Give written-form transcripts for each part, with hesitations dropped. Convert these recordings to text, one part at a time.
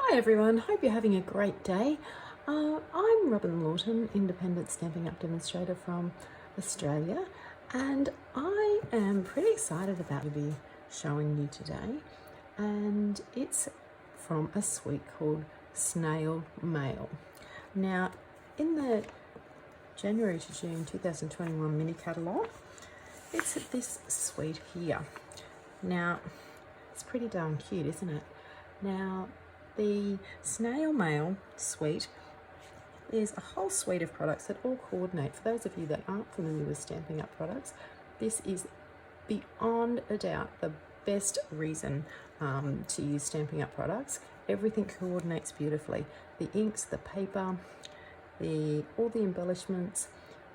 Hi everyone, hope you're having a great day. I'm Robyn Lawton, independent Stampin' Up demonstrator from Australia, and I am pretty excited about to be showing you today, and it's from a suite called Snail Mail. Now, in the January to June 2021 mini catalogue, it's this suite here. Now, it's pretty darn cute, isn't it? Now, the Snail Mail suite is a whole suite of products that all coordinate. For those of you that aren't familiar with Stampin' Up products, this is beyond a doubt the best reason to use Stampin' Up products. Everything coordinates beautifully. The inks, the paper, all the embellishments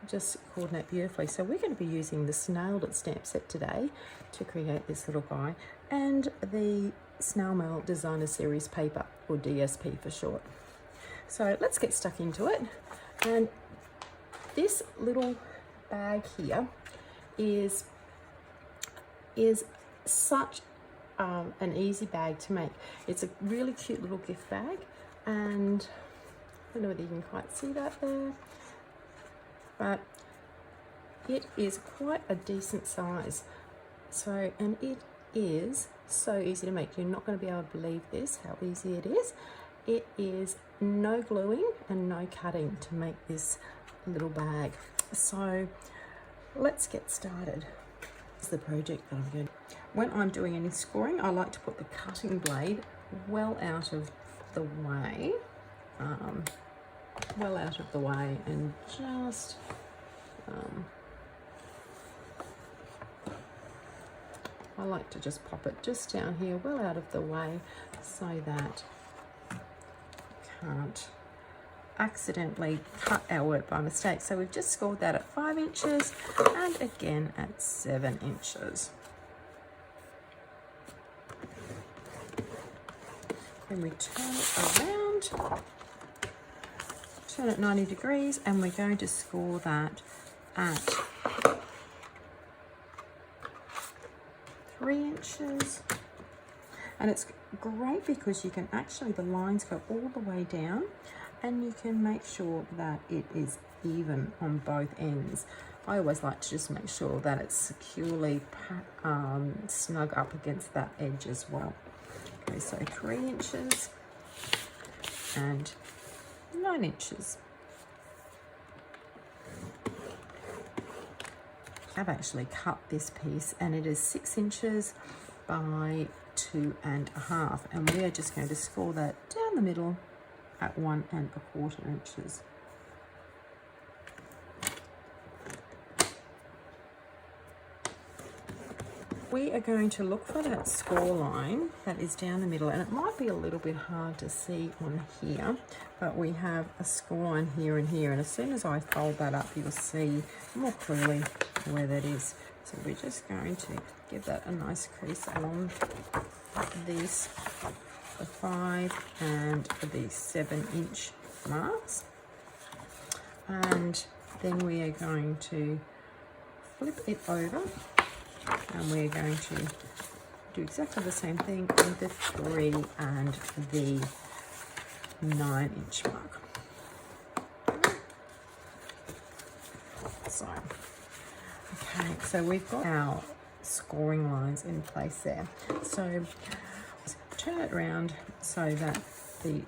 just coordinate beautifully. So we're going to be using the Snailed It stamp set today to create this little guy, and the Snail Mail Designer Series paper, or DSP for short. So let's get stuck into it. And this little bag here is such an easy bag to make. It's a really cute little gift bag, and I don't know whether you can quite see that there, but it is quite a decent size. So, and it is so easy to make. You're not going to be able to believe this, how easy it is. It is no gluing and no cutting to make this little bag. So let's get started. This is the project that I'm doing. When I'm doing any scoring, I like to put the cutting blade well out of the way, and just I like to just pop it just down here, well out of the way, so that you can't accidentally cut our work by mistake. So we've just scored that at 5 inches and again at 7 inches. Then we turn it around, turn it 90 degrees, and we're going to score that at 3 inches. And it's great because you can actually, the lines go all the way down, and you can make sure that it is even on both ends. I always like to just make sure that it's securely snug up against that edge as well. Okay, so 3 inches and 9 inches. I've actually cut this piece, and it is 6 inches by 2.5, and we are just going to score that down the middle at 1.25 inches. We are going to look for that score line that is down the middle, and it might be a little bit hard to see on here, but we have a score line here and here, and as soon as I fold that up, you'll see more clearly where that is. So we're just going to give that a nice crease along this, the 5 and the 7 inch marks, and then we are going to flip it over, and we're going to do exactly the same thing with the 3 and the 9 inch mark. So, okay, so we've got our scoring lines in place there. So turn it around so that the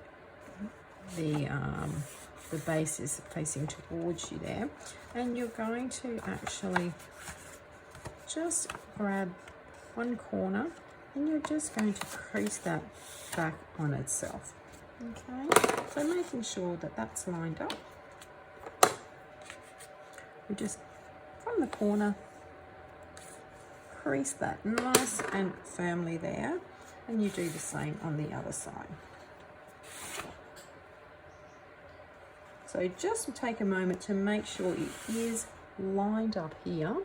base is facing towards you there, and you're going to actually just grab one corner, and you're just going to crease that back on itself. Okay, so making sure that that's lined up. We just, from the corner, crease that nice and firmly there, and you do the same on the other side. So just take a moment to make sure it is lined up here.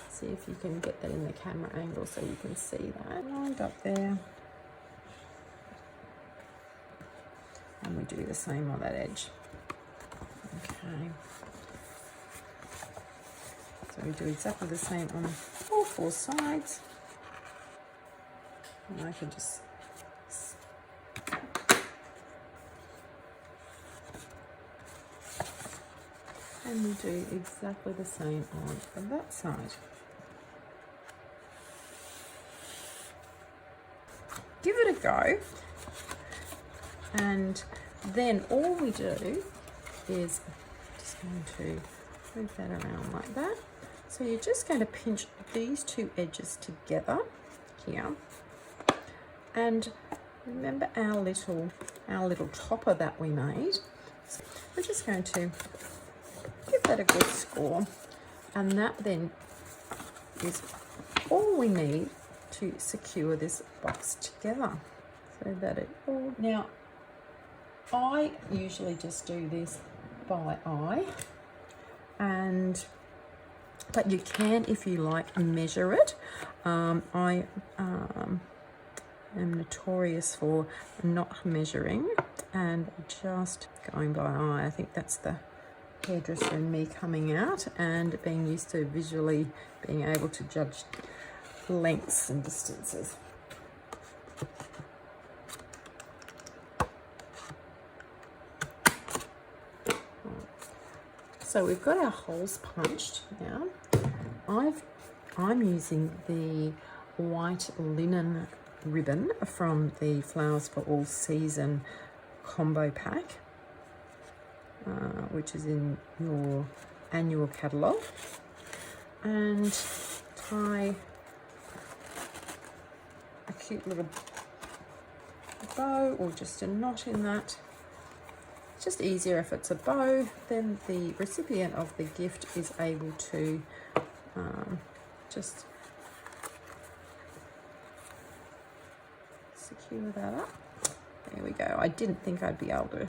See if you can get that in the camera angle so you can see that. Lined up there. And we do the same on that edge. Okay. So we do exactly the same on all 4 sides. And I can just And we do exactly the same on that side. Give it a go, and then all we do is just going to move that around like that. So you're just going to pinch these two edges together here, and remember our little topper that we made. So we're just going to give that a good score, and that then is all we need to secure this box together, so that it all. Now I usually just do this by eye, but you can, if you like, measure it. I am notorious for not measuring and just going by eye. I think that's the hairdresser in me coming out and being used to visually being able to judge lengths and distances. So we've got our holes punched now. I'm using the white linen ribbon from the Flowers for All Season combo pack, which is in your annual catalogue, and tie a cute little bow or just a knot in that. It's just easier if it's a bow, then the recipient of the gift is able to just secure that up. There we go. I didn't think I'd be able to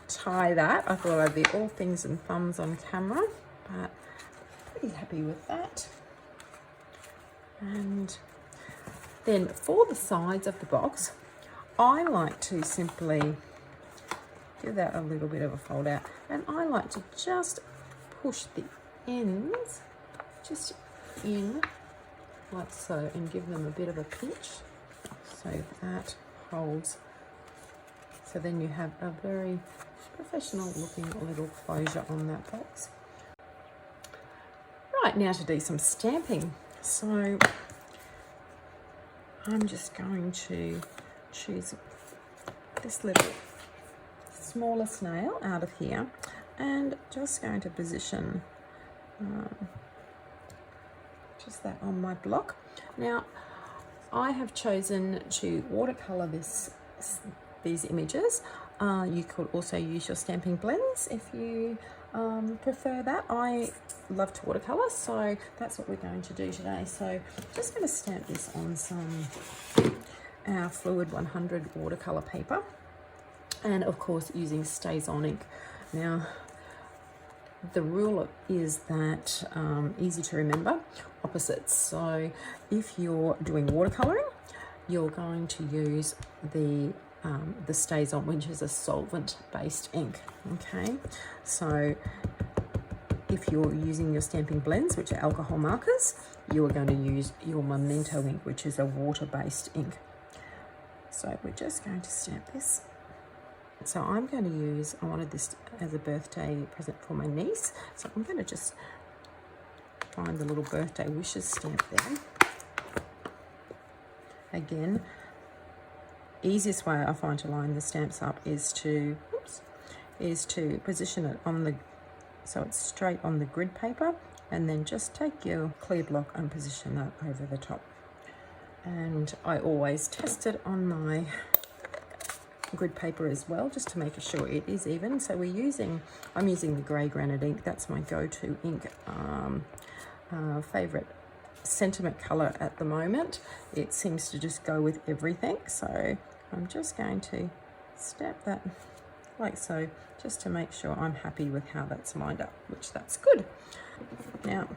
tie that. I thought I'd be all fingers and thumbs on camera, but pretty happy with that. And then for the sides of the box, I like to simply give that a little bit of a fold out, and I like to just push the ends just in like so and give them a bit of a pinch so that holds. So then you have a very professional looking little closure on that box. Right, now to do some stamping. So I'm just going to choose this little smaller snail out of here and just going to position just that on my block. Now I have chosen to watercolor these images. You could also use your stamping blends if you prefer that. I love to watercolor, so that's what we're going to do today. So just going to stamp this on some our Fluid 100 watercolor paper, and of course using Stays On ink. Now the rule is that easy to remember, opposites. So if you're doing watercoloring, you're going to use the Stays On, which is a solvent-based ink. Okay, so if you're using your stamping blends, which are alcohol markers, you are going to use your Memento ink, which is a water-based ink. So we're just going to stamp this. So I'm going to use, I wanted this as a birthday present for my niece, so I'm going to just find the little birthday wishes stamp there. Again, easiest way I find to line the stamps up is to position it on the, so it's straight on the grid paper, and then just take your clear block and position that over the top. And I always test it on my grid paper as well, just to make sure it is even. So I'm using the grey granite ink. That's my go-to ink, favorite sentiment color at the moment. It seems to just go with everything. So I'm just going to stamp that like so, just to make sure I'm happy with how that's lined up, which that's good. Now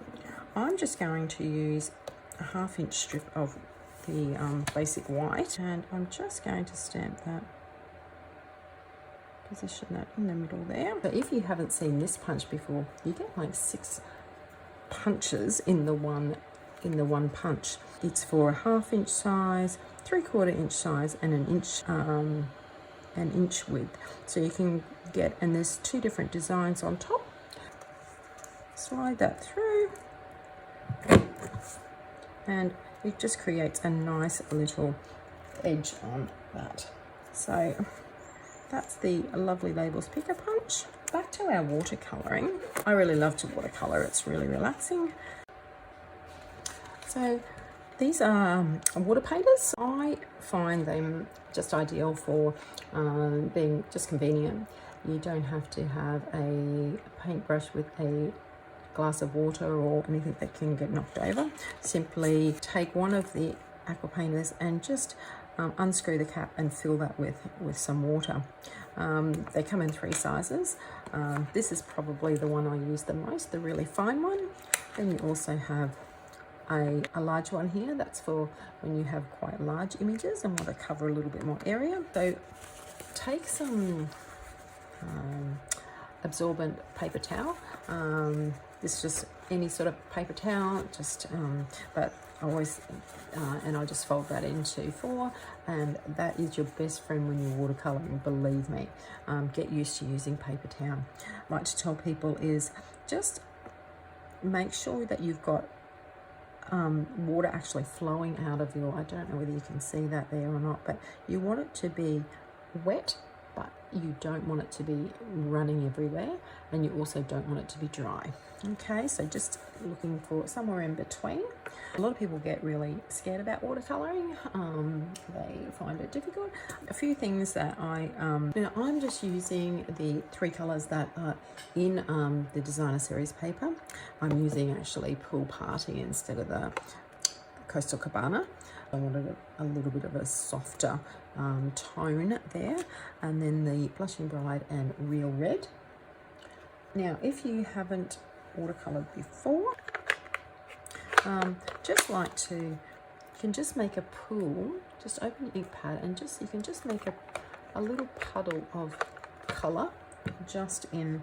I'm just going to use a 1/2 inch strip of the basic white, and I'm just going to stamp that, position that in the middle there. But if you haven't seen this punch before, you get like 6 punches in the one punch. It's for a 1/2 inch size, 3/4 inch size, and an inch width. So you can get, and there's 2 different designs on top. slide that through, and it just creates a nice little edge on that. So that's the Lovely Labels Picker Punch. Back to our watercolouring. I really love to watercolour, it's really relaxing. So these are water painters. I find them just ideal for being just convenient. You don't have to have a paintbrush with a glass of water or anything that can get knocked over. Simply take one of the aqua painters and just unscrew the cap and fill that with some water. They come in 3 sizes. This is probably the one I use the most, the really fine one. Then you also have a large one here. That's for when you have quite large images and want to cover a little bit more area. So take some absorbent paper towel. This is just any sort of paper towel, just but I always and I just fold that into 4, and that is your best friend when you're watercoloring, believe me. Get used to using paper towel. I like to tell people is just make sure that you've got water actually flowing out of your, I don't know whether you can see that there or not, but you want it to be wet, but you don't want it to be running everywhere, and you also don't want it to be dry. Okay, so just looking for somewhere in between. A lot of people get really scared about watercolouring. They find it difficult. A few things that now I'm just using the 3 colours that are in the designer series paper. I'm using actually Pool Party instead of the Coastal Cabana. I wanted a little bit of a softer tone there, and then the Blushing Bride and Real Red. Now, if you haven't watercolored before, just like to, you can just make a pool, just open your ink pad and you can just make a little puddle of colour just in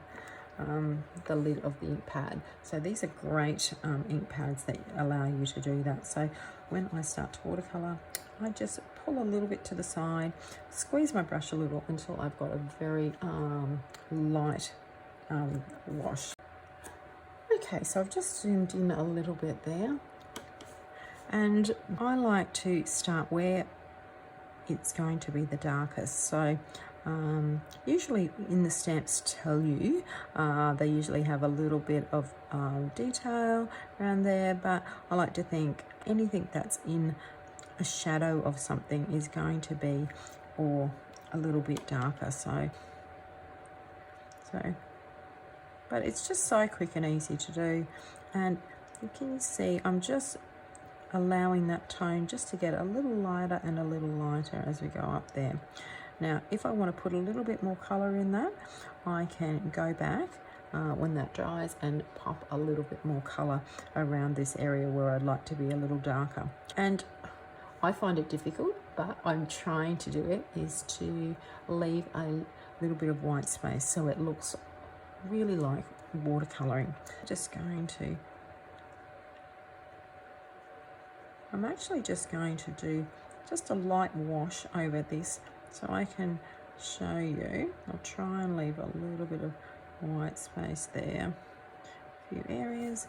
the lid of the ink pad. So these are great ink pads that allow you to do that. So when I start to watercolour, I just pull a little bit to the side, squeeze my brush a little until I've got a very light wash. Okay, so I've just zoomed in a little bit there, and I like to start where it's going to be the darkest. So usually in the stamps tell you, they usually have a little bit of detail around there, but I like to think anything that's in a shadow of something is going to be or a little bit darker. So but it's just so quick and easy to do, and you can see I'm just allowing that tone just to get a little lighter and a little lighter as we go up there. Now, if I want to put a little bit more colour in that, I can go back when that dries and pop a little bit more colour around this area where I'd like to be a little darker. And I find it difficult, but I'm trying to do it, is to leave a little bit of white space so it looks really like watercolouring. Just going to, I'm actually just going to do just a light wash over this so I can show you. I'll try and leave a little bit of white space there, a few areas,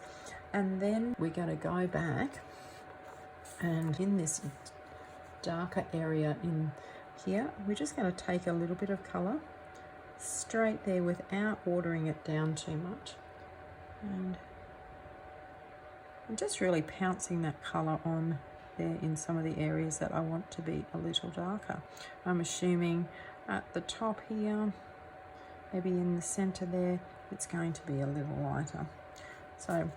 and then we're going to go back and in this darker area in here, we're just going to take a little bit of colour straight there without watering it down too much, and I'm just really pouncing that colour on there in some of the areas that I want to be a little darker. I'm assuming at the top here, maybe in the centre there, it's going to be a little lighter. So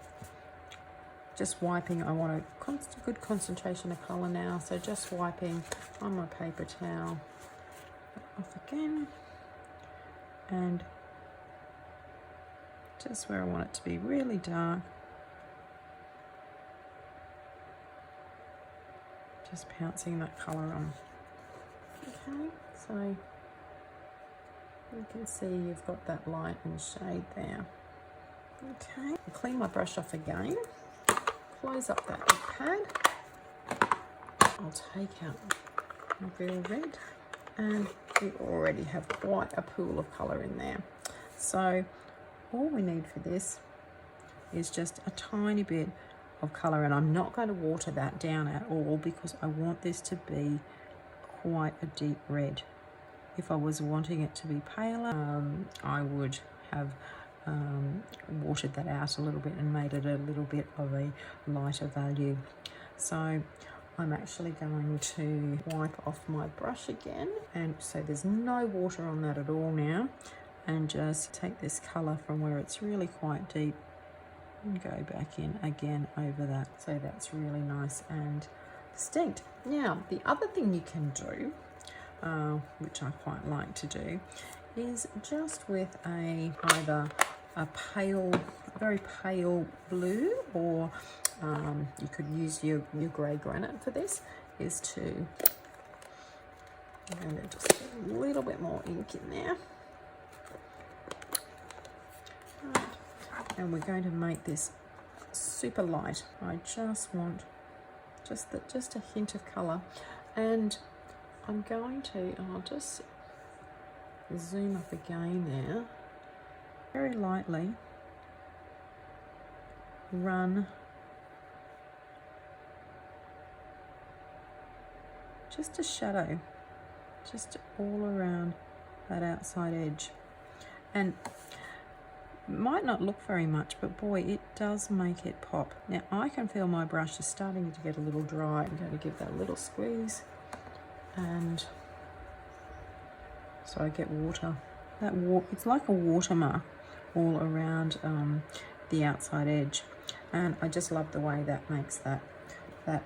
just wiping, I want a good concentration of colour now, so just wiping on my paper towel off again, and just where I want it to be really dark, just pouncing that colour on. Okay, so you can see you've got that light and shade there. Okay, I'll clean my brush off again, close up that ink pad, I'll take out my Real Red, and we already have quite a pool of colour in there. So all we need for this is just a tiny bit of colour, and I'm not going to water that down at all because I want this to be quite a deep red. If I was wanting it to be paler, I would have watered that out a little bit and made it a little bit of a lighter value. So I'm actually going to wipe off my brush again, and so there's no water on that at all now, and just take this colour from where it's really quite deep and go back in again over that, so that's really nice and distinct. Now the other thing you can do, which I quite like to do, is just with either a very pale blue, or you could use your grey granite for this, is to, and just get a little bit more ink in there. Right. And we're going to make this super light. I just want just a hint of colour, and I'm going to, I'll just zoom up again there, very lightly run just a shadow just all around that outside edge, and might not look very much, but boy, it does make it pop. Now I can feel my brush is starting to get a little dry. I'm going to give that a little squeeze, and so I get water. It's like a watermark all around the outside edge, and I just love the way that makes that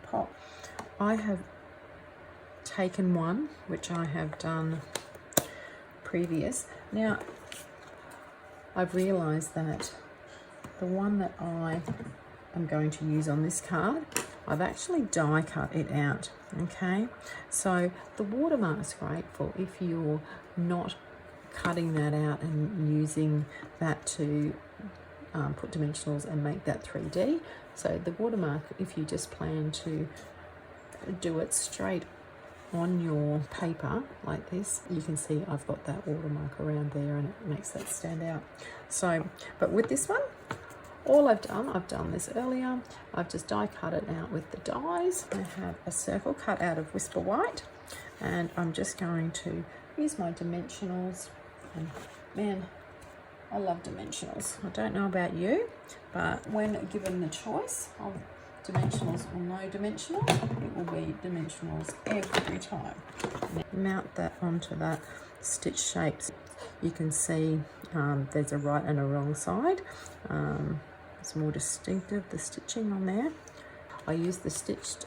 pop. I have taken one which I have done previous. Now I've realized that the one that I am going to use on this card, I've actually die cut it out. Okay, so the watermark's great for if you're not cutting that out and using that to put dimensionals and make that 3D. So the watermark, if you just plan to do it straight on your paper like this, you can see I've got that watermark around there, and it makes that stand out. So, but with this one, all I've done this earlier, I've just die cut it out with the dies. I have a circle cut out of Whisper White, and I'm just going to use my dimensionals. And man, I love dimensionals. I don't know about you, but when given the choice of dimensionals or no dimensionals, it will be dimensionals every time. Mount that onto that stitch shapes. You can see there's a right and a wrong side. It's more distinctive, the stitching on there. I use the stitched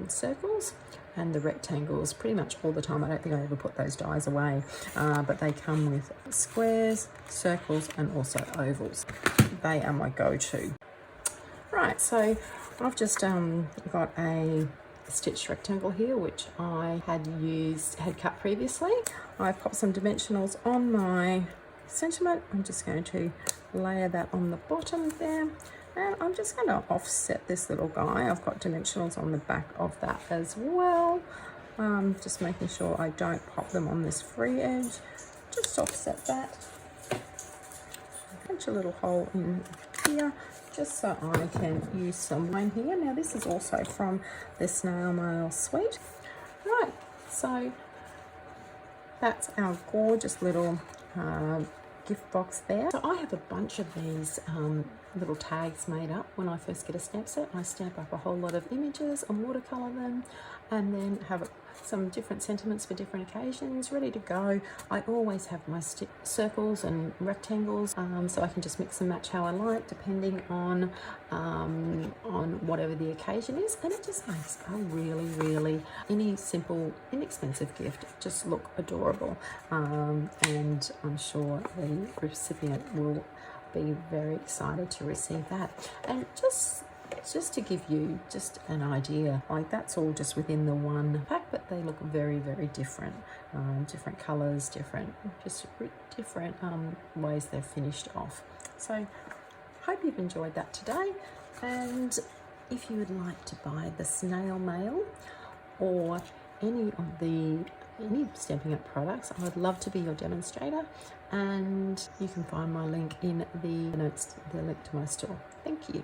circles and the rectangles pretty much all the time. I don't think I ever put those dies away, but they come with squares, circles, and also ovals. They are my go-to. Right, so I've just got a stitched rectangle here, which I had cut previously. I've popped some dimensionals on my sentiment. I'm just going to layer that on the bottom there, and I'm just going to offset this little guy. I've got dimensionals on the back of that as well. Just making sure I don't pop them on this free edge. Just offset that. Punch a little hole in here, just so I can use some line here. Now this is also from the Snail Mail suite. Right, so that's our gorgeous little gift box there. So I have a bunch of these little tags made up. When I first get a stamp set, I stamp up a whole lot of images and watercolor them, and then have some different sentiments for different occasions ready to go. I always have my circles and rectangles, so I can just mix and match how I like, depending on whatever the occasion is, and it just makes a really any simple, inexpensive gift just look adorable, and I'm sure the recipient will be very excited to receive that. And just to give you just an idea, like that's all just within the one pack, but they look very different, different colors, different ways they're finished off. So hope you've enjoyed that today, and if you would like to buy the Snail Mail or any of the any Stampin' Up products, I would love to be your demonstrator, and you can find my link in the notes, the link to my store. Thank you.